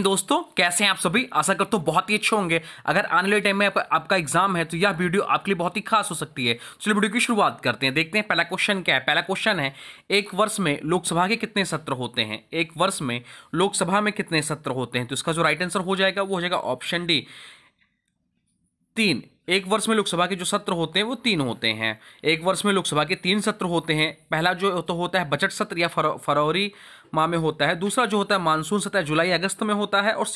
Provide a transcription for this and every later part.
दोस्तों, कैसे हैं आप सभी। आशा करता हूँ बहुत ही अच्छे होंगे। अगर आने वाले टाइम में आपका एग्जाम है तो यह वीडियो आपके लिए बहुत ही खास हो सकती है। चलिए वीडियो की शुरुआत करते हैं। देखते हैं पहला क्वेश्चन क्या है। पहला क्वेश्चन है, एक वर्ष में लोकसभा के कितने सत्र होते हैं। एक वर्ष में लोकसभा में कितने सत्र होते हैं। तो इसका जो राइट आंसर हो जाएगा वो हो जाएगा ऑप्शन डी, 3। एक वर्ष में लोकसभा के जो सत्र होते हैं वो 3 होते हैं। एक वर्ष में लोकसभा के 3 सत्र होते हैं। पहला जो तो होता है बजट सत्र या फरवरी माह में होता है। दूसरा जो होता है मानसून सत्र जुलाई अगस्त में होता है। और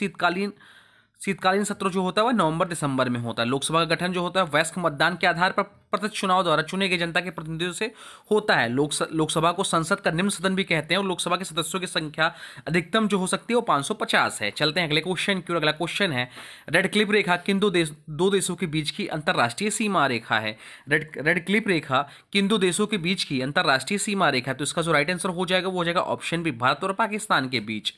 शीतकालीन सत्र जो होता है वह नवंबर दिसंबर में होता है। लोकसभा का गठन जो होता है वयस्क मतदान के आधार पर प्रत्यक्ष चुनाव द्वारा चुने गए जनता के प्रतिनिधियों से होता है। लोकसभा को संसद का निम्न सदन भी कहते हैं। और लोकसभा के सदस्यों की संख्या अधिकतम जो हो सकती है वो 550 है। चलते हैं अगले क्वेश्चन की ओर। अगला क्वेश्चन है, रेड क्लिफ रेखा किन दो देशों के बीच की अंतरराष्ट्रीय सीमा रेखा है। रेड क्लिफ रेखा किन दो देशों के बीच की अंतरराष्ट्रीय सीमा रेखा है। तो इसका जो राइट आंसर हो जाएगा वो हो जाएगा ऑप्शन बी, भारत और पाकिस्तान के बीच।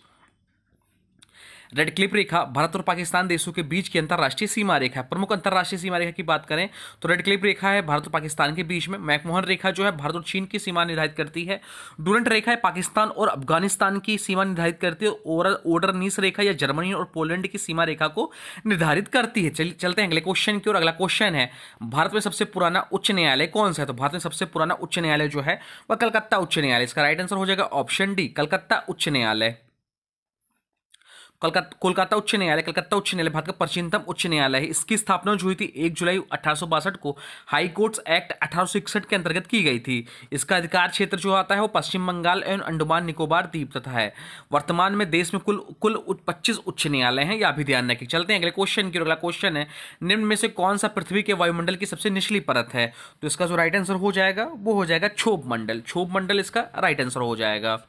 रेड क्लिफ रेखा भारत और पाकिस्तान देशों के बीच की अंतरराष्ट्रीय सीमा रेखा है। प्रमुख अंतरराष्ट्रीय सीमा रेखा की बात करें तो रेड क्लिफ रेखा है भारत और पाकिस्तान के बीच में। मैकमोहन रेखा जो है भारत और चीन की सीमा निर्धारित करती है। डुरंट रेखा है पाकिस्तान और अफगानिस्तान की सीमा निर्धारित करती है। ओडरनीस रेखा या जर्मनी और पोलैंड की सीमा रेखा को निर्धारित करती है। चलते हैं अगले क्वेश्चन की ओर। अगला क्वेश्चन है, भारत में सबसे पुराना उच्च न्यायालय कौन सा है। तो भारत में सबसे पुराना उच्च न्यायालय जो है वह कलकत्ता उच्च न्यायालय। इसका राइट आंसर हो जाएगा ऑप्शन डी, कलकत्ता उच्च न्यायालय। कोलकाता उच्च न्यायालय, कलकत्ता उच्च न्यायालय भारत का प्राचीनतम उच्च न्यायालय है। इसकी स्थापना जो हुई थी 1 जुलाई 1862 को हाई कोर्ट्स एक्ट 1861 के अंतर्गत की गई थी। इसका अधिकार क्षेत्र जो आता है वो पश्चिम बंगाल एवं अंडमान निकोबार द्वीप तथा है। वर्तमान में देश में कुल 25 उच्च न्यायालय हैं, यह भी ध्यान रखें। चलते हैं अगले क्वेश्चन की। अगला क्वेश्चन है, निम्न में से कौन सा पृथ्वी के वायुमंडल की सबसे निचली परत है। तो इसका जो राइट आंसर हो जाएगा वो हो जाएगा क्षोभ मंडल। क्षोभ मंडल इसका राइट आंसर हो जाएगा।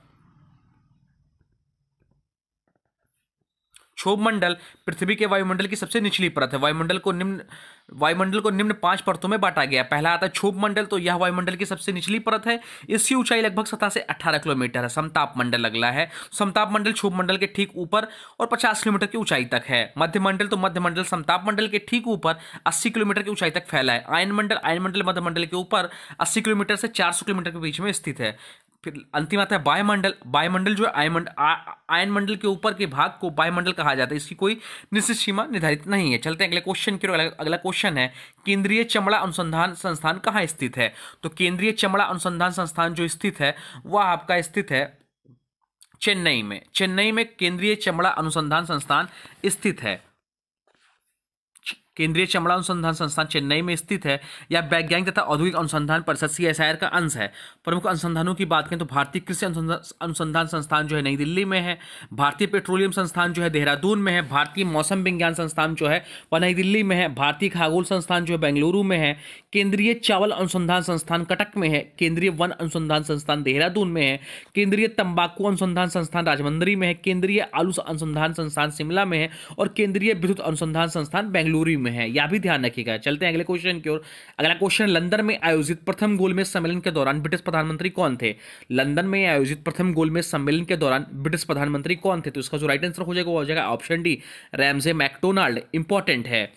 क्षोभ मंडल पृथ्वी के वायुमंडल की सबसे निचली परत है। वायुमंडल को निम्न 5 परतों में बांटा गया। पहला आता है क्षोभ मंडल, तो यह वायुमंडल की सबसे निचली परत है। इसकी ऊंचाई लगभग सतह से 18 किलोमीटर है। समताप मंडल अगला है। समताप मंडल क्षोभ मंडल के ठीक ऊपर और 50 किलोमीटर की ऊंचाई तक है। मध्य मंडल समताप मंडल के ठीक ऊपर 80 किलोमीटर की ऊंचाई तक फैला है। आयन मंडल मध्य मंडल के ऊपर 80 किलोमीटर से 400 किलोमीटर के बीच में स्थित है। फिर अंतिम आता है वायुमंडल जो आयन मंडल के ऊपर के भाग को वायुमंडल कहा जाता है। इसकी कोई निश्चित सीमा निर्धारित नहीं है। चलते हैं अगले क्वेश्चन की ओर। अगला क्वेश्चन है, केंद्रीय चमड़ा अनुसंधान संस्थान कहाँ स्थित है। तो केंद्रीय चमड़ा अनुसंधान संस्थान जो स्थित है वह आपका स्थित है चेन्नई में। चेन्नई में केंद्रीय चमड़ा अनुसंधान संस्थान स्थित है। केंद्रीय चमड़ा अनुसंधान संस्थान चेन्नई में स्थित है। यह वैज्ञानिक तथा औद्योगिक अनुसंधान परिषद CSIR का अंश है। प्रमुख अनुसंधानों की बात करें तो भारतीय कृषि अनुसंधान संस्थान जो है नई दिल्ली में है। भारतीय पेट्रोलियम संस्थान जो है देहरादून में है। भारतीय मौसम विज्ञान संस्थान जो है वह नई दिल्ली में है। भारतीय खगोल संस्थान जो है बेंगलुरु में है। केंद्रीय चावल अनुसंधान संस्थान कटक में है। केंद्रीय वन अनुसंधान संस्थान देहरादून में है। केंद्रीय तंबाकू अनुसंधान संस्थान राजमंड्री में है। केंद्रीय आलू अनुसंधान संस्थान शिमला में है। और केंद्रीय विद्युत अनुसंधान संस्थान बेंगलुरु में है। यह भी ध्यान रखिएगा। चलते हैं अगले क्वेश्चन की ओर। अगला क्वेश्चन, लंदन में आयोजित प्रथम गोलमेज सम्मेलन के दौरान ब्रिटिश प्रधानमंत्री कौन थे। लंदन में आयोजित प्रथम गोलमेज सम्मेलन के दौरान ब्रिटिश प्रधानमंत्री कौन थे। तो इसका जो राइट आंसर हो जाएगा वो हो जाएगा option D, Ramsay MacDonald. Important है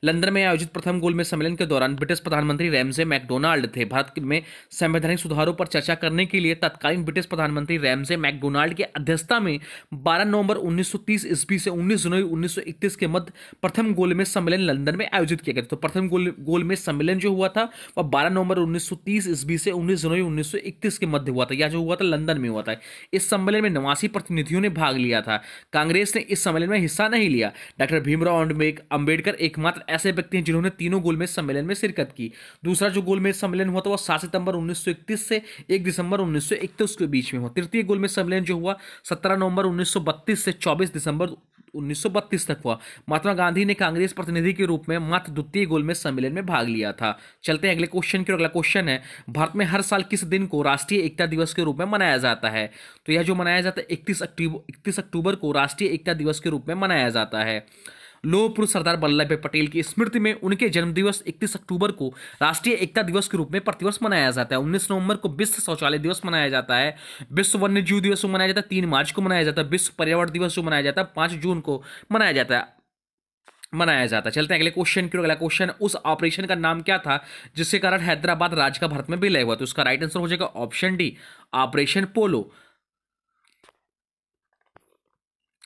लंदन में आयोजित प्रथम गोलमेज सम्मेलन के दौरान ब्रिटिश प्रधानमंत्री रैमजे मैकडोनाल्ड थे। भारत में संवैधानिक सुधारों पर चर्चा करने के लिए तत्कालीन ब्रिटिश प्रधानमंत्री रैमजे मैकडोनाल्ड की अध्यक्षता में 12 नवंबर 1930 ईस्वी से 19 जनवरी 1931 के मध्य प्रथम गोलमेज सम्मेलन लंदन में आयोजित किया गया। तो प्रथम गोलमेज सम्मेलन जो हुआ था वह 12 नवंबर 1930 ईस्वी से 19 जनवरी 1931 के मध्य हुआ था। यह जो हुआ था लंदन में हुआ था। इस सम्मेलन में 89 प्रतिनिधियों ने भाग लिया था। कांग्रेस ने इस सम्मेलन में हिस्सा नहीं लिया। डॉक्टर भीमराव अंबेडकर एकमात्र ऐसे व्यक्ति हैं जिन्होंने तीनों गोलमेज सम्मेलन में शिरकत की। दूसरा जो गोलमेज सम्मेलन हुआ था वह 7 सितंबर 1931 से 1 दिसंबर 1931 के बीच में हुआ। तृतीय गोलमेज सम्मेलन जो हुआ 17 नवंबर 1932 से 24 दिसंबर 1932 तक हुआ। महात्मा गांधी ने कांग्रेस प्रतिनिधि के रूप में मात्र द्वितीय गोलमेज सम्मेलन में भाग लिया था। चलते हैं अगले क्वेश्चन की ओर। अगला क्वेश्चन है, भारत में हर साल किस दिन को राष्ट्रीय एकता दिवस के रूप में मनाया जाता है। तो यह जो मनाया जाता है 31 अक्टूबर को राष्ट्रीय एकता दिवस के रूप में मनाया जाता है। लौह पुरुष सरदार वल्लभ भाई पटेल की स्मृति में उनके जन्मदिवस 31 अक्टूबर को राष्ट्रीय एकता दिवस के रूप में प्रतिवर्ष मनाया जाता है। 19 नवंबर को विश्व शौचालय दिवस मनाया जाता है। विश्व वन्य जीव दिवस मनाया जाता है 3 मार्च को मनाया जाता है। विश्व पर्यावरण दिवस जो मनाया जाता है 5 जून को मनाया जाता है। चलते हैं अगले क्वेश्चन की ओर। अगला क्वेश्चन, उस ऑपरेशन का नाम क्या था जिसके कारण हैदराबाद राज्य का भारत में विलय हुआ। तो उसका राइट आंसर हो जाएगा ऑप्शन डी, ऑपरेशन पोलो।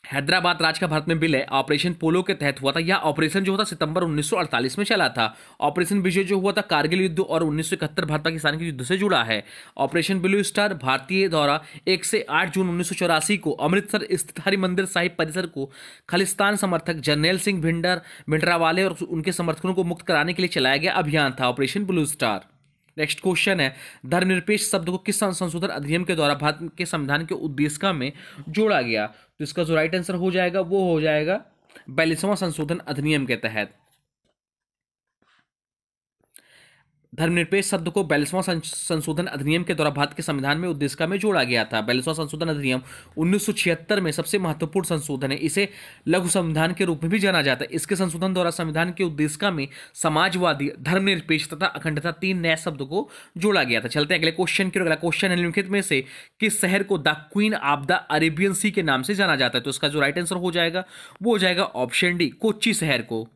हैदराबाद राज का भारत में विलय ऑपरेशन पोलो के तहत हुआ था। यह ऑपरेशन जो होता सितंबर 1948 में चला था। ऑपरेशन विजय जो हुआ था कारगिल युद्ध और 1971 भारत पाकिस्तान के युद्ध से जुड़ा है। ऑपरेशन ब्लू स्टार भारतीय द्वारा 1 से 8 जून 1984 को अमृतसर स्थित हरिमंदिर साहिब परिसर को खालिस्तान समर्थक जर्नैल सिंह भिंडरावाले और उनके समर्थकों को मुक्त कराने के लिए चलाया गया अभियान था operation blue star. Next question है, धर्मनिरपेक्ष शब्द को किस संशोधन अधिनियम के द्वारा भारत के संविधान के उद्देशिका में जोड़ा गया? तो इसका जो राइट आंसर हो जाएगा वो हो जाएगा 42वां संशोधन अधिनियम के तहत। धर्मनिरपेक्ष शब्द को 42वां संशोधन अधिनियम के द्वारा भारत के संविधान में उद्देशिका में जोड़ा गया था। 42वां संशोधन अधिनियम 1976 में सबसे महत्वपूर्ण संशोधन है। इसे लघु संविधान के रूप में भी जाना जाता है। इसके संशोधन द्वारा संविधान के उद्देशिका में समाजवादी, धर्मनिरपेक्ष तथा अखंडता 3 नए शब्द को जोड़ा गया था। चलते हैं अगले क्वेश्चन की। अगला क्वेश्चन है, निम्नलिखित में से किस शहर को the queen of the Arabian sea के नाम से जाना जाता है? तो इसका जो राइट आंसर हो जाएगा वो हो जाएगा ऑप्शन डी, कोच्चि शहर को।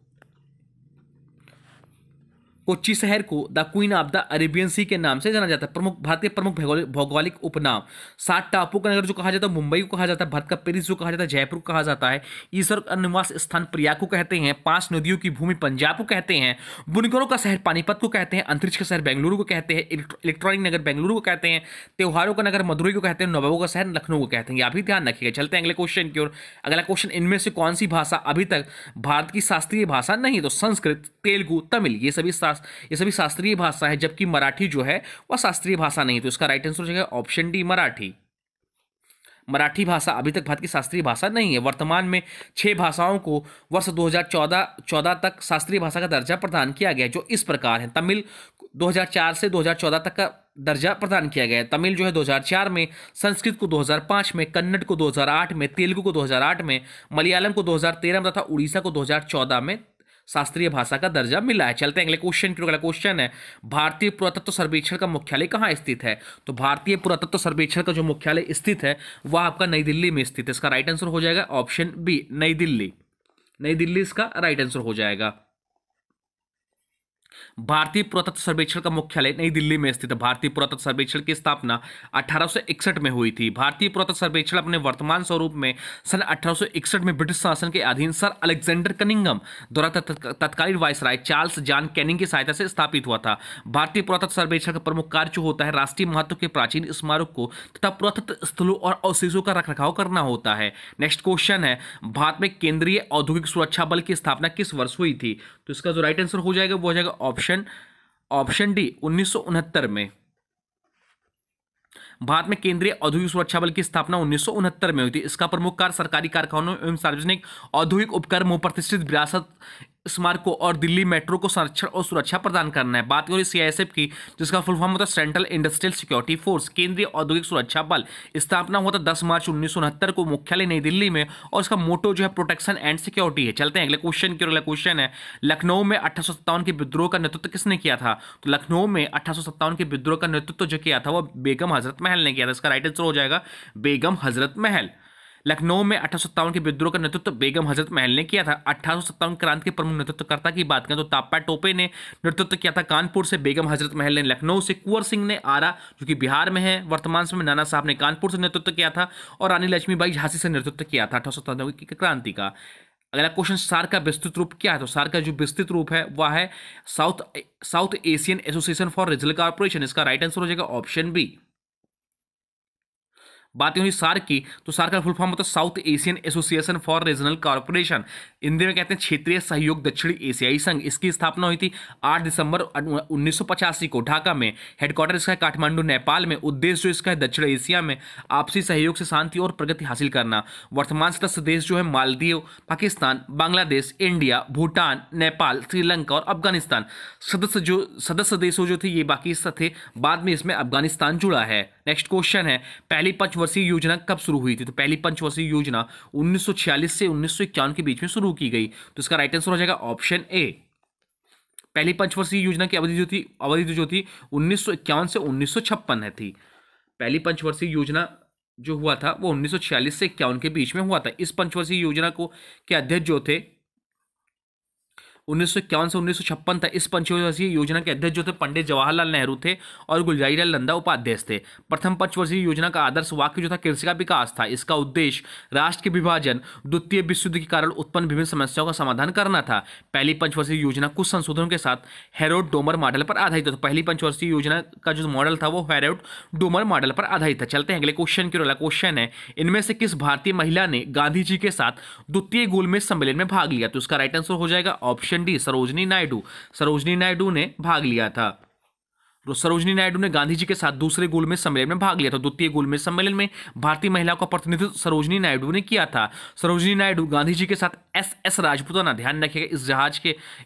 कोच्चि शहर को the queen of the Arabian sea के नाम से जाना जाता है। भारतीय प्रमुख भौगोलिक उपनाम 7 टापू का नगर जो कहा जाता है मुंबई को कहा जाता है, भारत का पेरिस जो कहा जाता है जयपुर को कहा जाता है, ईश्वर का निवास स्थान प्रयाग को कहते हैं, 5 नदियों की भूमि पंजाब को कहते हैं, बुनकरों का शहर पानीपत को कहते हैं, अंतरिक्ष का शहर बेंगलुरु को कहते हैं, इलेक्ट्रॉनिक नगर बेंगलुरु को कहते हैं, त्योहारों का नगर मदुरई को कहते हैं, नवाबों का शहर लखनऊ को कहते हैं। यह भी ध्यान रखिएगा। चलते हैं अगले क्वेश्चन की ओर। अगला क्वेश्चन, इनमें से कौन सी भाषा अभी तक भारत की शास्त्रीय भाषा नहीं? तो संस्कृत, तेलुगु, तमिल ये सभी शास्त्रीय भाषा है, जबकि मराठी जो है वह शास्त्रीय भाषा नहीं। तो इसका राइट आंसर हो जाएगा ऑप्शन डी, मराठी। मराठी भाषा अभी तक भारत की शास्त्रीय भाषा नहीं है। वर्तमान में 6 भाषाओं को वर्ष 2014 तक शास्त्रीय भाषा का दर्जा प्रदान किया गया है, जो इस प्रकार है। तमिल 2004 से 2014 तक का दर्जा प्रदान किया गया है। तमिल जो है 2004 में, संस्कृत को 2005 में, कन्नड़ को 2008 में, तेलुगु को 2008 में, मलयालम को 2013 में तथा उड़ीसा को 2014 में शास्त्रीय भाषा का दर्जा मिला है। चलते हैं अगले क्वेश्चन की। अगला क्वेश्चन है, भारतीय पुरातत्व सर्वेक्षण का मुख्यालय कहाँ स्थित है? तो भारतीय पुरातत्व सर्वेक्षण का जो मुख्यालय स्थित है वह आपका नई दिल्ली में स्थित है। इसका राइट आंसर हो जाएगा ऑप्शन बी, नई दिल्ली। नई दिल्ली इसका राइट आंसर हो जाएगा। भारतीय पुरातत्व सर्वेक्षण का मुख्यालय नई दिल्ली में स्थित है। भारतीय पुरातत्व सर्वेक्षण की स्थापना 1861 में हुई थी। भारतीय पुरातत्व सर्वेक्षण अपने वर्तमान स्वरूप में सन 1861 में ब्रिटिश शासन के अधीन सर अलेक्जेंडर कनिंघम द्वारा तत्कालीन वायसराय चार्ल्स जॉन कैनिंग की सहायता से स्थापित हुआ था। भारतीय पुरातत्व सर्वेक्षण का प्रमुख कार्य जो होता है राष्ट्रीय महत्व के प्राचीन स्मारक को तथा पुरातत्व स्थलों और अवशेषों का रखरखाव करना होता है। नेक्स्ट क्वेश्चन है, भारत में केंद्रीय औद्योगिक सुरक्षा बल की स्थापना किस वर्ष हुई थी? तो इसका जो राइट आंसर हो जाएगा वो हो जाएगा ऑप्शन डी, 1969 में। भारत में केंद्रीय औद्योगिक सुरक्षा बल की स्थापना 1969 में हुई थी। इसका प्रमुख कार्य सरकारी कारखानों एवं सार्वजनिक औद्योगिक उपक्रमों, प्रतिष्ठित विरासत स्मारकों और दिल्ली मेट्रो को संरक्षण और सुरक्षा प्रदान करना है। बात करें सीआईएसएफ की, जिसका फुल फॉर्म होता है सेंट्रल इंडस्ट्रियल सिक्योरिटी फोर्स, केंद्रीय औद्योगिक सुरक्षा बल। स्थापना हुआ था 10 मार्च 1969 को, मुख्यालय नई दिल्ली में, और इसका मोटो जो है प्रोटेक्शन एंड सिक्योरिटी है। चलते हैं अगले क्वेश्चन की। अगला क्वेश्चन है, लखनऊ में 1857 के विद्रोह का नेतृत्व किसने किया था? तो लखनऊ में 1857 के विद्रोह का नेतृत्व जो किया था वह बेगम हजरत महल ने किया था। इसका राइट आंसर हो जाएगा बेगम हजरत महल। लखनऊ में 1857 के विद्रोह का नेतृत्व बेगम हजरत महल ने किया था। 1857 क्रांति के प्रमुख नेतृत्वकर्ता की बात करें तो ताप्पा टोपे ने नेतृत्व किया था कानपुर से, बेगम हजरत महल ने लखनऊ से, कुंवर सिंह ने आरा जो कि बिहार में है वर्तमान समय, नाना साहब ने कानपुर से नेतृत्व किया था, और रानी लक्ष्मीबाई झांसी से नेतृत्व किया था 1857 की क्रांति का। अगला क्वेश्चन, सार्क का विस्तृत रूप क्या है? तो सार्क का जो विस्तृत रूप है वह है south Asian association for regional corporation. इसका राइट आंसर हो जाएगा ऑप्शन बी। बात हुई सार्क की, तो सार्क का फुल फॉर्म होता है south Asian association for regional corporation, Hindi में कहते हैं क्षेत्रीय सहयोग दक्षिणी एशियाई संघ। इसकी स्थापना हुई थी 8 दिसंबर 1985 को ढाका में। हेडक्वार्टर इसका है काठमांडू नेपाल में। उद्देश्य जो इसका है दक्षिण एशिया में आपसी सहयोग से शांति और प्रगति हासिल करना। वर्तमान सदस्य देश जो है मालदीव, पाकिस्तान, बांग्लादेश, इंडिया, भूटान, नेपाल, श्रीलंका और अफगानिस्तान। सदस्य देशों जो थे ये बाकी थे, बाद में इसमें अफगानिस्तान जुड़ा है। नेक्स्ट क्वेश्चन है, पहली पंचवर्षीय योजना कब शुरू हुई थी? तो पहली पंचवर्षीय योजना 1946 से 1951 के बीच में शुरू की गई। तो इसका राइट आंसर हो जाएगा ऑप्शन ए। पहली पंचवर्षीय योजना की अवधि जो थी 1951 से 1956 है थी। पहली पंचवर्षीय योजना जो हुआ था वो 1946 से 51 के बीच में हुआ था। इस पंचवर्षीय योजना को के अध्यक्ष जो थे 1951 से 1956 तक इस पंचवर्षीय योजना के अध्यक्ष जो थे पंडित जवाहरलाल नेहरू थे और गुलजारीलाल नंदा उपाध्याय थे। प्रथम पंचवर्षीय योजना का आदर्श वाक्य जो था कृषि का विकास था। इसका उद्देश्य राष्ट्र के विभाजन, द्वितीय विश्व युद्ध के कारण उत्पन्न विभिन्न समस्याओं का समाधान करना था। पहली पंचवर्षीय योजना कुछ संशोधनों के साथ हेरोड डोमर मॉडल पर आधारित था। तो पहली पंचवर्षीय योजना का जो मॉडल था वो हेरोड डोमर मॉडल पर आधारित था। चलते हैं अगले क्वेश्चन की ओर। अगला क्वेश्चन है, इनमें से किस भारतीय महिला ने गांधी जी के साथ द्वितीय गोलमेज सम्मेलन में भाग लिया? तो इसका राइट आंसर हो जाएगा ऑप्शन डी, सरोजनी नायडू। सरोजनी नायडू ने भाग लिया था। तो सरोजनी नायडू ने गांधी जी के साथ दूसरे गोलमेज सम्मेलन में भाग लिया था। द्वितीय गोलमेज सम्मेलन में भारतीय महिलाओं का प्रतिनिधित्व सरोजनी नायडू ने किया था। सरोजनी नायडू गांधी जी के साथ SS राजपूताना, ध्यान रखिएगा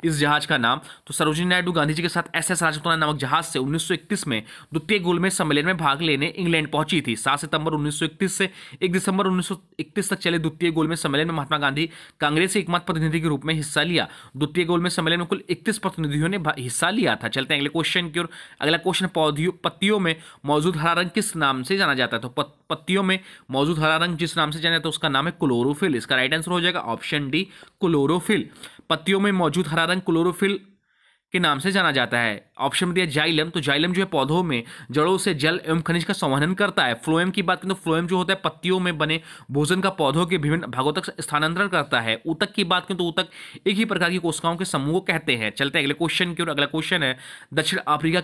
इस जहाज का नाम। तो सरोजनी नायडू गांधी जी के साथ SS राजपूताना नामक जहाज से 1931 में द्वितीय गोलमेज सम्मेलन में भाग लेने इंग्लैंड पहुंची थी। 7 सितंबर 1931 से 1 दिसंबर 1931 तक चले द्वितीय गोलमेज सम्मेलन में महात्मा गांधी कांग्रेस के एकमात्र प्रतिनिधि के रूप में हिस्सा लिया। द्वितीय गोलमेज सम्मेलन में कुल 31 प्रतिनिधियों ने हिस्सा लिया था। चलते हैं अगले क्वेश्चन की ओर। अगला क्वेश्चन, पत्तियों में मौजूद हरा रंग किस नाम से जाना जाता है? तो पत्तियों में मौजूद हरा रंग जिस नाम से जाना जाता है उसका नाम है क्लोरोफिल। इसका राइट आंसर हो जाएगा ऑप्शन डी, क्लोरोफिल। पत्तियों में मौजूद हरा रंग क्लोरोफिल के नाम से जाना जाता है। ऑप्शन में दिया जाइलम। तो जाइलम जो है पौधों में जड़ों से जल एवं खनिज का संवहन करता है। फ्लोएम की बात करें तो फ्लोएम जो होता है पत्तियों में बने भोजन का पौधों के विभिन्न भागों तक स्थानांतरण करता है। ऊतक की बात करें तो ऊतक एक ही प्रकार की कोशिकाओं के समूह को कहते हैं। चलते हैं अगले क्वेश्चन की ओर। अगला क्वेश्चन है, दक्षिण अफ्रीका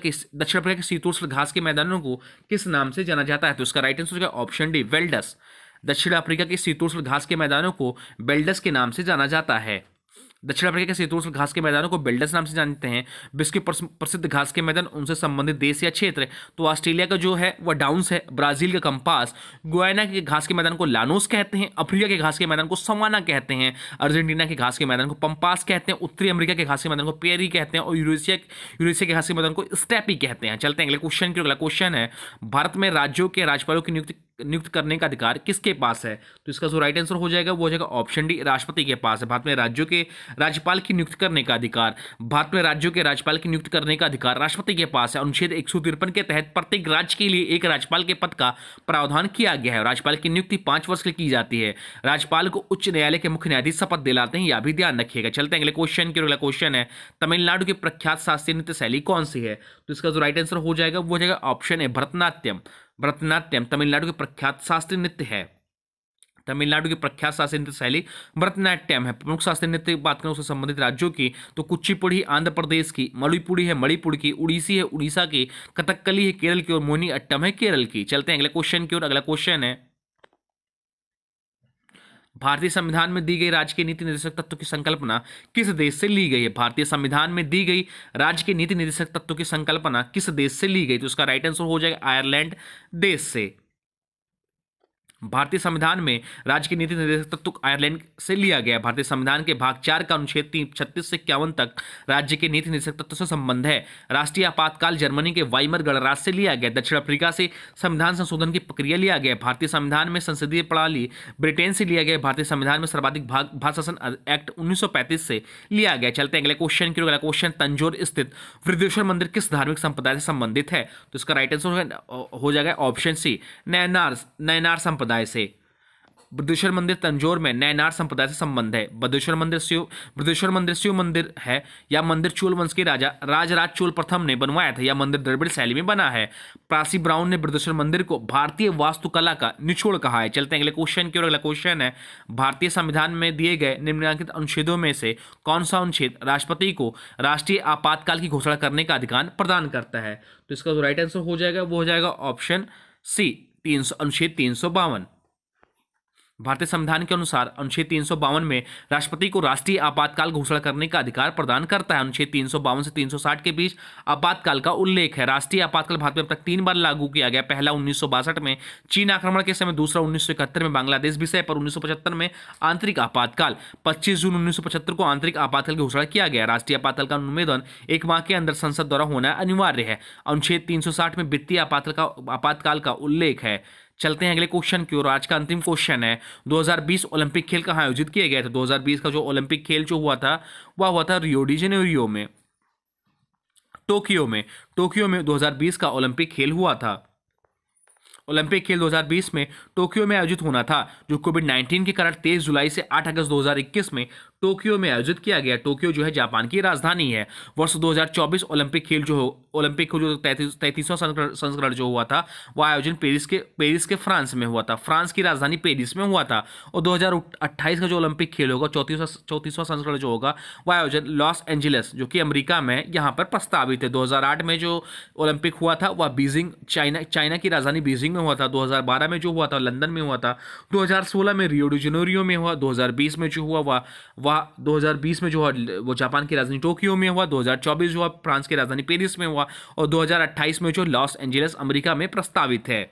के शीतोष्ण घास के मैदानों को किस नाम से जाना जाता है? तो इसका right answer option D, welds. दक्षिण अफ्रीका के शीतोष्ण घास के मैदानों को बेल्डस के नाम से जाना जाता है। दक्षिण अफ्रीका के शीतोष्ण घास के मैदानों को बेल्डस नाम से जानते हैं। विश्व के प्रसिद्ध घास के मैदान, उनसे संबंधित देश या क्षेत्र, तो ऑस्ट्रेलिया का जो है वह डाउन्स है, ब्राजील का कंपास, गुयाना के घास के मैदान को लानोस कहते हैं, अफ्रीका के घास के मैदान को सवाना कहते हैं, अर्जेंटीना के घास के मैदान को पंपास कहते हैं, उत्तरी अमेरिका के घास के मैदान को पेरी कहते हैं और यूरेशिया के घास के मैदान को स्टेपी कहते हैं। चलते हैं अगले क्वेश्चन की। अगला क्वेश्चन है, भारत में राज्यों के राज्यपालों की नियुक्त करने का अधिकार किसके पास है? तो इसका जो राइट आंसर हो जाएगा वो हो जाएगा ऑप्शन डी, राष्ट्रपति के पास है। भारत में राज्यों के राज्यपाल की नियुक्ति करने का अधिकार, भारत में राज्यों के राज्यपाल की नियुक्ति करने का अधिकार राष्ट्रपति के पास है। अनुच्छेद 153 के तहत प्रत्येक राज्य के लिए एक राज्यपाल के पद का प्रावधान किया गया है। राज्यपाल की नियुक्ति 5 वर्ष के लिए की जाती है। राज्यपाल को उच्च न्यायालय के मुख्य न्यायाधीश शपथ दिलाते हैं, यह भी ध्यान रखिएगा। चलते हैं अगले क्वेश्चन की। अगला क्वेश्चन है, तमिलनाडु की प्रख्यात शास्त्रीय नृत्य शैली कौन सी है? तो इसका जो राइट आंसर हो जाएगा वो हो जाएगा ऑप्शन है भरतनाट्यम। भरतनाट्यम तमिलनाडु की प्रख्यात शास्त्रीय नृत्य है। तमिलनाडु की प्रख्यात शास्त्रीय नृत्य शैली भरतनाट्यम है। प्रमुख शास्त्रीय नृत्य की बात करें उससे संबंधित राज्यों की, तो कुचिपुड़ी आंध्र प्रदेश की, मणिपुरी है मणिपुर की, उड़ीसी है उड़ीसा की, कथकली है केरल की और मोहिनी अट्टम है केरल की। चलते हैं अगले क्वेश्चन की ओर। अगला क्वेश्चन है, भारतीय संविधान में दी गई राज्य के नीति निर्देशक तत्व की संकल्पना किस देश से ली गई है? भारतीय संविधान में दी गई राज्य के नीति निर्देशक तत्व की संकल्पना किस देश से ली गई? तो उसका राइट आंसर हो जाएगा आयरलैंड देश से। भारतीय संविधान में राज्य की नीति निर्देशक तत्व आयरलैंड से लिया गया। भारतीय संविधान के भाग 4 का अनुच्छेद 36 से 51 तक राज्य के नीति निर्देशक तत्व से संबंध है। राष्ट्रीय आपातकाल जर्मनी के वाइमर गणराज्य से लिया गया। दक्षिण अफ्रीका से संविधान संशोधन की प्रक्रिया लिया गया। भारतीय संविधान में संसदीय प्रणाली ब्रिटेन से लिया गया। भारतीय संविधान में सर्वाधिक भाग शासन एक्ट 1935 से लिया गया। चलते हैं अगले क्वेश्चन की। अगला क्वेश्चन, तंजौर स्थित वृद्धेश्वर मंदिर किस धार्मिक संप्रदाय से संबंधित है? तो इसका राइट आंसर हो जाएगा ऑप्शन सी, नयनार संप्रदाय से। बृहदेश्वर मंदिर तंजौर में नयनार संप्रदाय से संबंध है। बृहदेश्वर मंदिर शिव मंदिर है। यह मंदिर चोल वंश के राजा राजराज चोल प्रथम ने बनवाया था। यह मंदिर द्रविड़ शैली में बना है। प्रासी ब्राउन ने बृहदेश्वर मंदिर को भारतीय वास्तुकला का निचोड़ कहा है। चलते हैं अगले क्वेश्चन की ओर। अगला क्वेश्चन है, भारतीय संविधान में दिए गए निम्नलिखित अनुच्छेदों में से कौन सा अनुच्छेद राष्ट्रपति को राष्ट्रीय आपातकाल की घोषणा करने का अधिकार प्रदान करता है? तो इसका जो राइट आंसर हो जाएगा वो हो जाएगा ऑप्शन सी, अनुच्छेद 352। भारतीय संविधान के अनुसार अनुच्छेद 352 में राष्ट्रपति को राष्ट्रीय आपातकाल घोषणा करने का अधिकार प्रदान करता है। अनुच्छेद 352 से 360 के बीच आपातकाल का उल्लेख है। राष्ट्रीय आपातकाल भारत में अब तक 3 बार लागू किया गया। पहला 1962 में चीन आक्रमण के समय, दूसरा 1971 में बांग्लादेश विषय पर, 1975 में आंतरिक आपातकाल। 25 जून 1975 को आंतरिक आपातकाल की घोषणा किया गया। राष्ट्रीय आपातकाल का अनुमोदन 1 माह के अंदर संसद द्वारा होना अनिवार्य है। अनुच्छेद 360 में वित्तीय आपातकाल का उल्लेख है। चलते हैं अगले क्वेश्चन की ओर। आज का अंतिम क्वेश्चन है, 2020 ओलंपिक खेल कहाँ आयोजित किए गए थे? 2020 का जो ओलंपिक खेल जो हुआ था वह हुआ था रियो डी जेनेरियो में, टोक्यो में 2020 का ओलंपिक खेल हुआ था। ओलंपिक खेल 2020 में टोक्यो में आयोजित होना था, जो कोविड-19 के कारण 23 जुलाई से 8 अगस्त 2021 में टोक्यो में आयोजित किया गया। टोक्यो जो है जापान की राजधानी है। वर्ष 2024 ओलंपिक खेल जो 33वां संस्करण जो हुआ था, वह आयोजन पेरिस के फ्रांस में हुआ था। फ्रांस की राजधानी पेरिस में हुआ था। और 2028 का जो ओलंपिक खेल होगा, 34वां संस्करण जो होगा, वह आयोजन लॉस एंजलिस जो कि अमेरिका में यहाँ पर प्रस्तावित है। 2008 में जो ओलंपिक हुआ था वह बीजिंग चाइना की राजधानी बीजिंग में हुआ था। 2012 में जो हुआ था लंदन में हुआ था। 2016 में रियो डी जेनेरियो में हुआ। 2020 में जो हुआ वह 2020 में जो हुआ वो जापान की राजधानी टोक्यो में हुआ। 2024 जो हुआ फ्रांस की राजधानी पेरिस में हुआ। और 2028 में जो लॉस एंजलिस अमेरिका में प्रस्तावित है।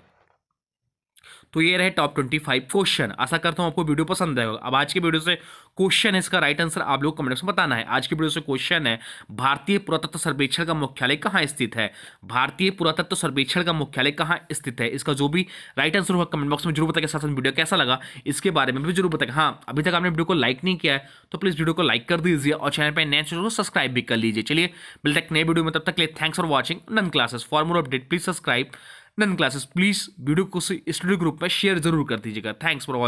तो ये रहे टॉप 25 क्वेश्चन। आशा करता हूं आपको वीडियो पसंद आएगा। अब आज की वीडियो से क्वेश्चन है, इसका राइट आंसर आप लोग कमेंट बॉक्स में बताना है। आज की वीडियो से क्वेश्चन है, भारतीय पुरातत्व सर्वेक्षण का मुख्यालय कहाँ स्थित है? भारतीय पुरातत्व सर्वेक्षण का मुख्यालय कहाँ स्थित है? इसका जो भी राइट आंसर होगा कमेंट बॉक्स में जरूर बताएगा। साथ साथ वीडियो कैसा लगा इसके बारे में भी जरूर बताएगा। हाँ, अभी तक आपने वीडियो को लाइक नहीं किया है तो प्लीज वीडियो को लाइक कर दीजिए और चैनल पर नए चैनल को सब्सक्राइब भी कर लीजिए। चलिए मिलते हैं नए वीडियो में, तब तक के लिए thanks for watching nun classes. For more update please subscribe nun classes. Please video को स्टूडियो ग्रुप में शेयर जरूर कर दीजिएगा। Thanks for watching.